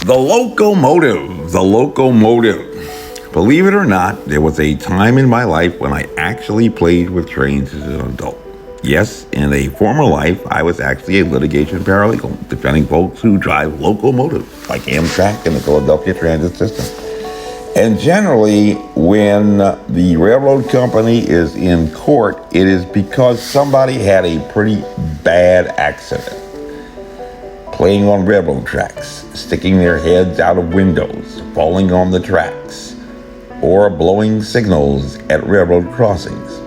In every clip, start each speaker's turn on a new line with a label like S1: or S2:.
S1: The locomotive. The locomotive. Believe it or not, there was a time in my life when I actually played with trains as an adult. Yes, in a former life, I was actually a litigation paralegal, defending folks who drive locomotives, like Amtrak and the Philadelphia Transit System. And generally, when the railroad company is in court, it is because somebody had a pretty bad accident. Playing on railroad tracks, sticking their heads out of windows, falling on the tracks, or blowing signals at railroad crossings,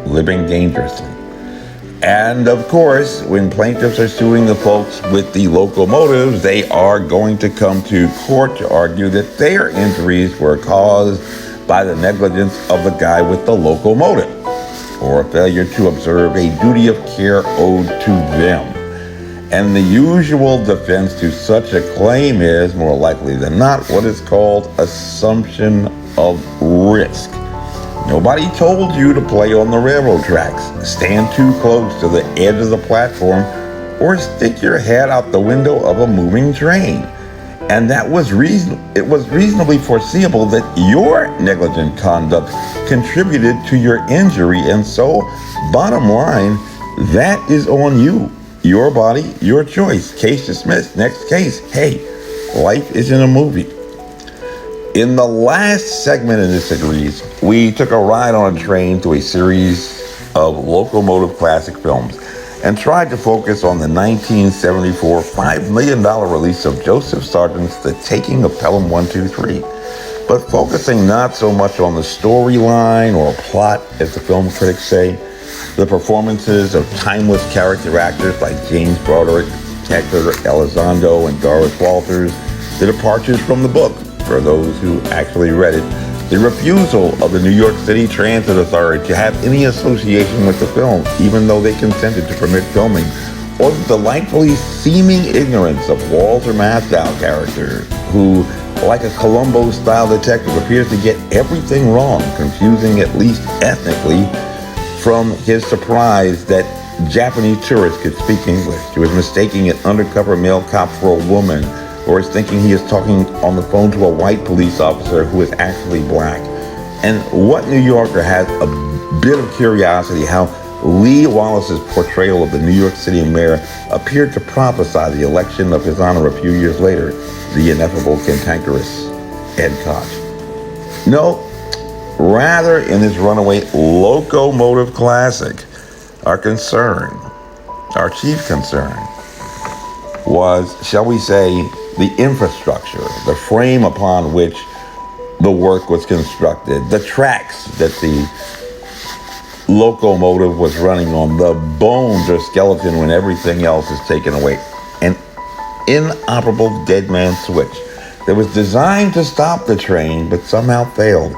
S1: living dangerously. And of course, when plaintiffs are suing the folks with the locomotives, they are going to come to court to argue that their injuries were caused by the negligence of the guy with the locomotive, or a failure to observe a duty of care owed to them. And the usual defense to such a claim is, more likely than not, what is called assumption of risk. Nobody told you to play on the railroad tracks, stand too close to the edge of the platform, or stick your head out the window of a moving train. And that was it was reasonably foreseeable that your negligent conduct contributed to your injury. And so, bottom line, that is on you. Your body, your choice. Case dismissed. Next case. Hey, life isn't a movie. In the last segment of this series, we took a ride on a train to a series of locomotive classic films and tried to focus on the 1974 $5 million release of Joseph Sargent's The Taking of Pelham 123, but focusing not so much on the storyline or plot, as the film critics say, the performances of timeless character actors like James Broderick, Hector Elizondo, and Doris Walters, the departures from the book, for those who actually read it, the refusal of the New York City Transit Authority to have any association with the film, even though they consented to permit filming, or the delightfully seeming ignorance of Walter Matthau character, who, like a Columbo-style detective, appears to get everything wrong, confusing at least ethnically, from his surprise that Japanese tourists could speak English. He was mistaking an undercover male cop for a woman, or is thinking he is talking on the phone to a white police officer who is actually black. And what New Yorker has a bit of curiosity how Lee Wallace's portrayal of the New York City mayor appeared to prophesy the election of His Honor a few years later, the ineffable cantankerous Ed Koch. No, rather in this runaway locomotive classic, our chief concern was, shall we say, the infrastructure, the frame upon which the work was constructed, the tracks that the locomotive was running on, the bones or skeleton when everything else is taken away. An inoperable dead man switch that was designed to stop the train but somehow failed.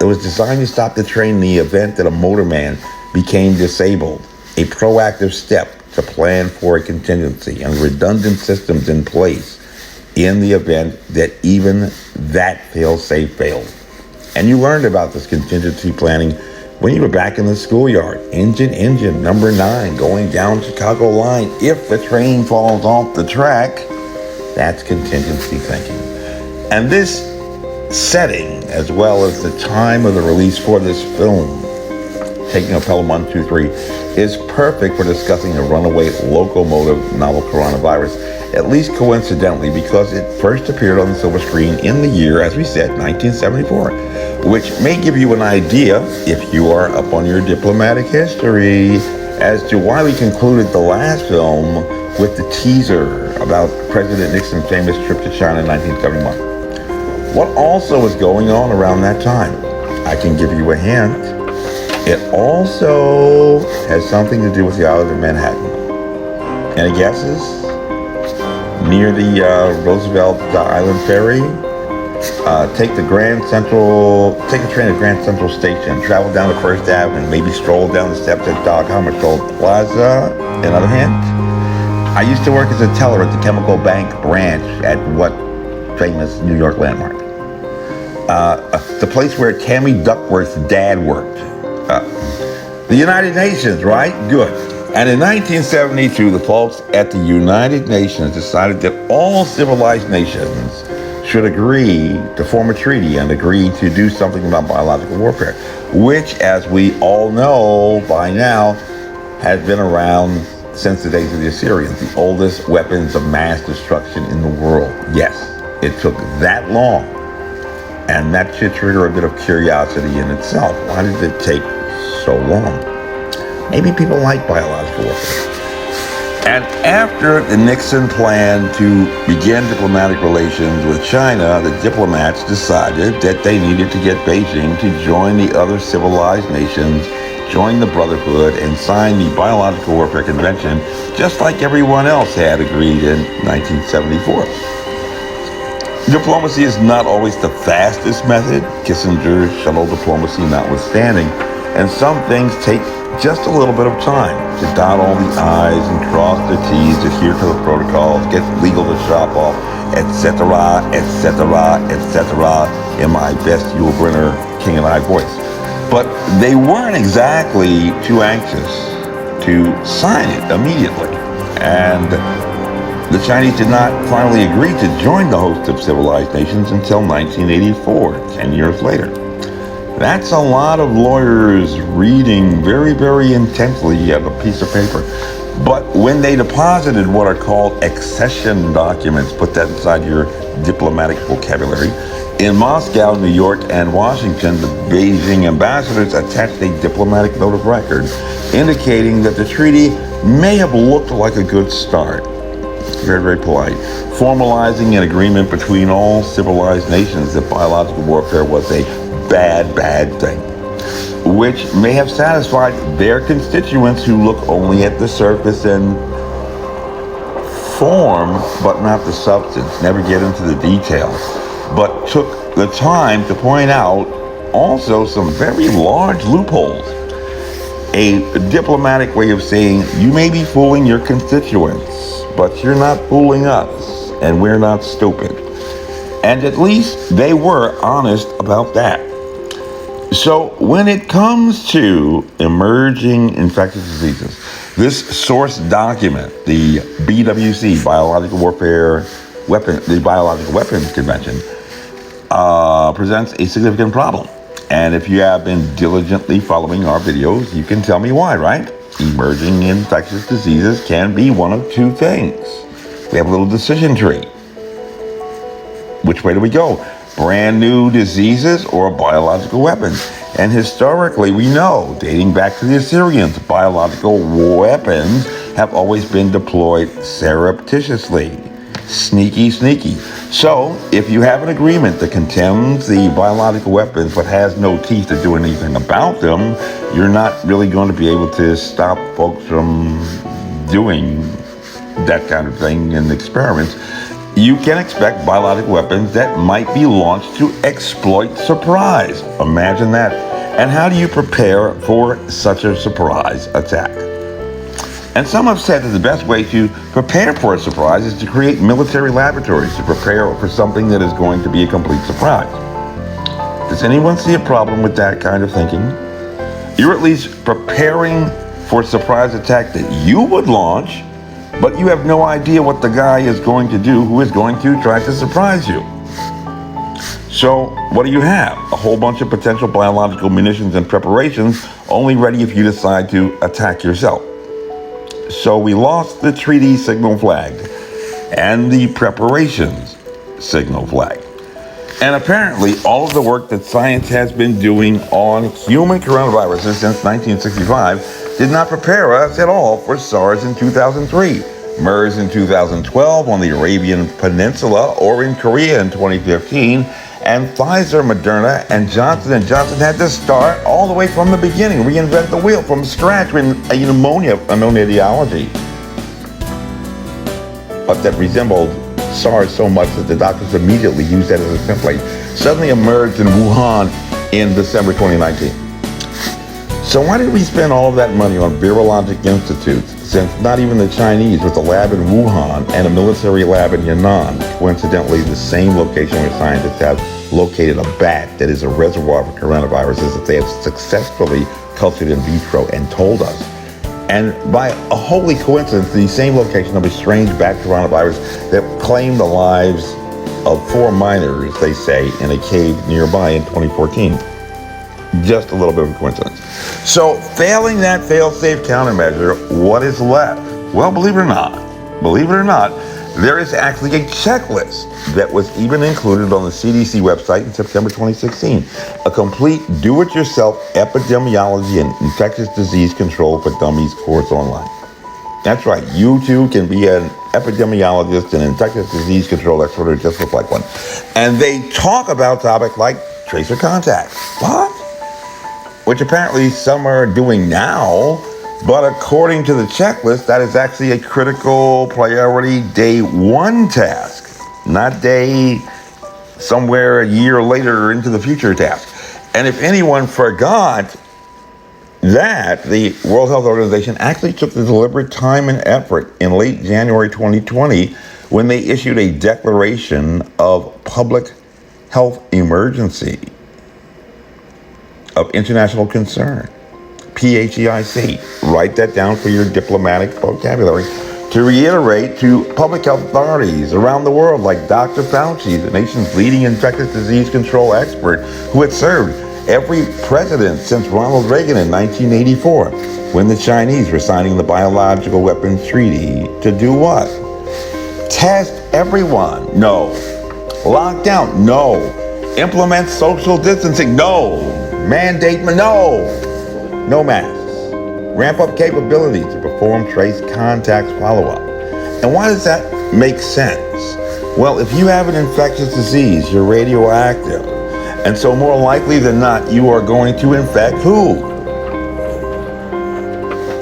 S1: It was designed to stop the train in the event that a motorman became disabled. A proactive step to plan for a contingency and redundant systems in place in the event that even that fail-safe failed. And you learned about this contingency planning when you were back in the schoolyard. Engine number 9 going down Chicago line. If the train falls off the track, that's contingency thinking. And this setting, as well as the time of the release for this film, Taking of Pelham 123, is perfect for discussing the runaway locomotive novel Coronavirus, at least coincidentally, because it first appeared on the silver screen in the year, as we said, 1974, which may give you an idea, if you are up on your diplomatic history, as to why we concluded the last film with the teaser about President Nixon's famous trip to China in 1971. What also was going on around that time? I can give you a hint. It also has something to do with the island of Manhattan. Any guesses? Near the Roosevelt Island Ferry. Take a train to Grand Central Station, travel down to First Avenue, maybe stroll down the steps at Dog Hammarskjöld Plaza. Another hint? I used to work as a teller at the Chemical Bank branch at what famous New York landmark? The place where Tammy Duckworth's dad worked. The United Nations, right? Good. And in 1972, the folks at the United Nations decided that all civilized nations should agree to form a treaty and agree to do something about biological warfare, which, as we all know by now, has been around since the days of the Assyrians, the oldest weapons of mass destruction in the world. Yes, it took that long. And that should trigger a bit of curiosity in itself. Why did it take so long? Maybe people like biological warfare. And after the Nixon plan to begin diplomatic relations with China, the diplomats decided that they needed to get Beijing to join the other civilized nations, join the Brotherhood, and sign the Biological Warfare Convention, just like everyone else had agreed in 1974. Diplomacy is not always the fastest method, Kissinger's shuttle diplomacy notwithstanding, and some things take just a little bit of time to dot all the I's and cross the T's, adhere to the protocols, get legal to shop off, etc., etc., etc., in my best Yul Brynner King and I voice. But they weren't exactly too anxious to sign it immediately. And the Chinese did not finally agree to join the host of civilized nations until 1984, 10 years later. That's a lot of lawyers reading very, very intensely at a piece of paper. But when they deposited what are called accession documents, put that inside your diplomatic vocabulary, in Moscow, New York, and Washington, the Beijing ambassadors attached a diplomatic note of record indicating that the treaty may have looked like a good start. Very, very polite. Formalizing an agreement between all civilized nations that biological warfare was a bad thing, which may have satisfied their constituents who look only at the surface and form, but not the substance, never get into the details, but took the time to point out also some very large loopholes. A diplomatic way of saying, you may be fooling your constituents, but you're not fooling us, and we're not stupid. And at least they were honest about that. So when it comes to emerging infectious diseases, this source document, the BWC, Biological Weapons Convention, presents a significant problem. And if you have been diligently following our videos, you can tell me why, right? Emerging infectious diseases can be one of two things. We have a little decision tree. Which way do we go? Brand new diseases or biological weapons? And historically, we know, dating back to the Assyrians, biological weapons have always been deployed surreptitiously. Sneaky. So, if you have an agreement that condemns the biological weapons but has no teeth to do anything about them, you're not really going to be able to stop folks from doing that kind of thing in experiments. You can expect biological weapons that might be launched to exploit surprise. Imagine that. And how do you prepare for such a surprise attack? And some have said that the best way to prepare for a surprise is to create military laboratories to prepare for something that is going to be a complete surprise. Does anyone see a problem with that kind of thinking? You're at least preparing for a surprise attack that you would launch, but you have no idea what the guy is going to do who is going to try to surprise you. So what do you have? A whole bunch of potential biological munitions and preparations, only ready if you decide to attack yourself. So we lost the treaty signal flag and the preparations signal flag. And apparently all of the work that science has been doing on human coronaviruses since 1965 did not prepare us at all for SARS in 2003, MERS in 2012 on the Arabian Peninsula, or in Korea in 2015, and Pfizer, Moderna, and Johnson & Johnson had to start all the way from the beginning, reinvent the wheel from scratch with a pneumonia etiology. But that resembled SARS so much that the doctors immediately used that as a template. Suddenly emerged in Wuhan in December 2019. So why did we spend all of that money on virologic institutes, since not even the Chinese, with a lab in Wuhan and a military lab in Yan'an, coincidentally the same location where scientists have located a bat that is a reservoir for coronaviruses that they have successfully cultured in vitro and told us And by a holy coincidence, the same location of a strange bat coronavirus that claimed the lives of 4 miners, they say, in a cave nearby in 2014. Just a little bit of a coincidence. So, failing that fail-safe countermeasure, what is left? Well, believe it or not, there is actually a checklist that was even included on the CDC website in September 2016. A complete do-it-yourself epidemiology and infectious disease control for dummies course online. That's right, you too can be an epidemiologist and infectious disease control expert or just look like one. And they talk about topics like tracer contact. What? Which apparently some are doing now, but according to the checklist, that is actually a critical priority day 1 task, not day somewhere a year later into the future task. And if anyone forgot that, the World Health Organization actually took the deliberate time and effort in late January 2020 when they issued a declaration of public health emergency of international concern. PHEIC. Write that down for your diplomatic vocabulary. To reiterate to public health authorities around the world like Dr. Fauci, the nation's leading infectious disease control expert who had served every president since Ronald Reagan in 1984 when the Chinese were signing the Biological Weapons Treaty to do what? Test everyone. No. Lockdown. No. Implement social distancing. No. Mandate. No. No masks. Ramp up capabilities to perform trace contacts follow-up. And why does that make sense? Well, if you have an infectious disease, you're radioactive. And so more likely than not, you are going to infect who?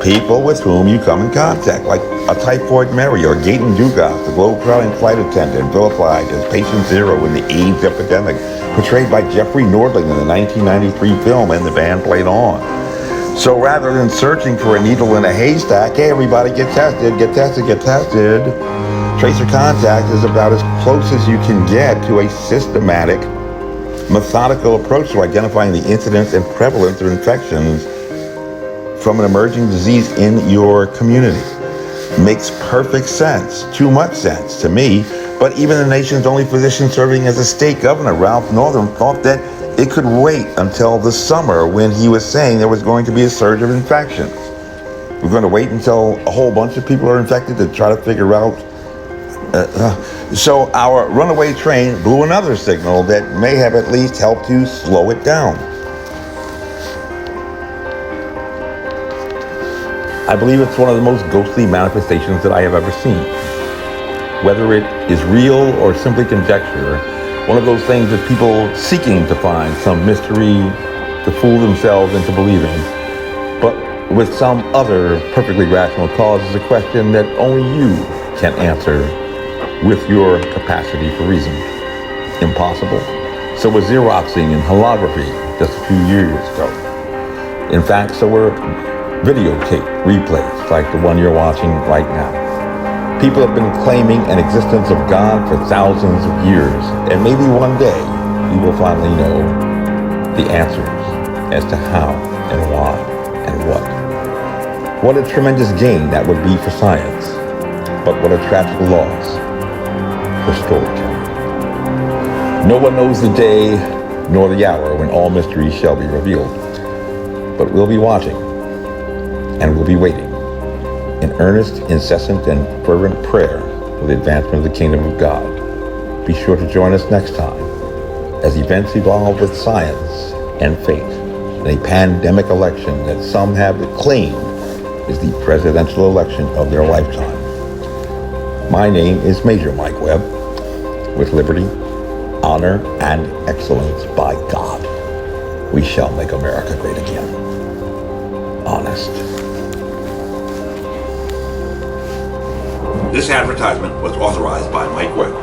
S1: People with whom you come in contact, like a Typhoid Mary or Gaten Dugas, the globe-trotting flight attendant vilified as patient zero in the AIDS epidemic, portrayed by Jeffrey Nordling in the 1993 film And the Band Played On. So rather than searching for a needle in a haystack, hey, everybody get tested. Tracer contact is about as close as you can get to a systematic, methodical approach to identifying the incidence and prevalence of infections from an emerging disease in your community. Makes perfect sense, too much sense to me, but even the nation's only physician serving as a state governor, Ralph Northam, thought that it could wait until the summer when he was saying there was going to be a surge of infections. We're going to wait until a whole bunch of people are infected to try to figure out. So our runaway train blew another signal that may have at least helped to slow it down. I believe it's one of the most ghostly manifestations that I have ever seen. Whether it is real or simply conjecture, one of those things that people seeking to find some mystery to fool themselves into believing, but with some other perfectly rational cause is a question that only you can answer with your capacity for reason. Impossible. So was Xeroxing and holography just a few years ago. In fact, so were videotape replays like the one you're watching right now. People have been claiming an existence of God for thousands of years, and maybe one day we will finally know the answers as to how and why and what. What a tremendous gain that would be for science, but what a tragic loss for storytelling. No one knows the day nor the hour when all mysteries shall be revealed, but we'll be watching and we'll be waiting in earnest, incessant, and fervent prayer for the advancement of the kingdom of God. Be sure to join us next time as events evolve with science and faith in a pandemic election that some have claimed is the presidential election of their lifetime. My name is Major Mike Webb. With liberty, honor, and excellence by God, we shall make America great again. Honest. This advertisement was authorized by Mike Webb.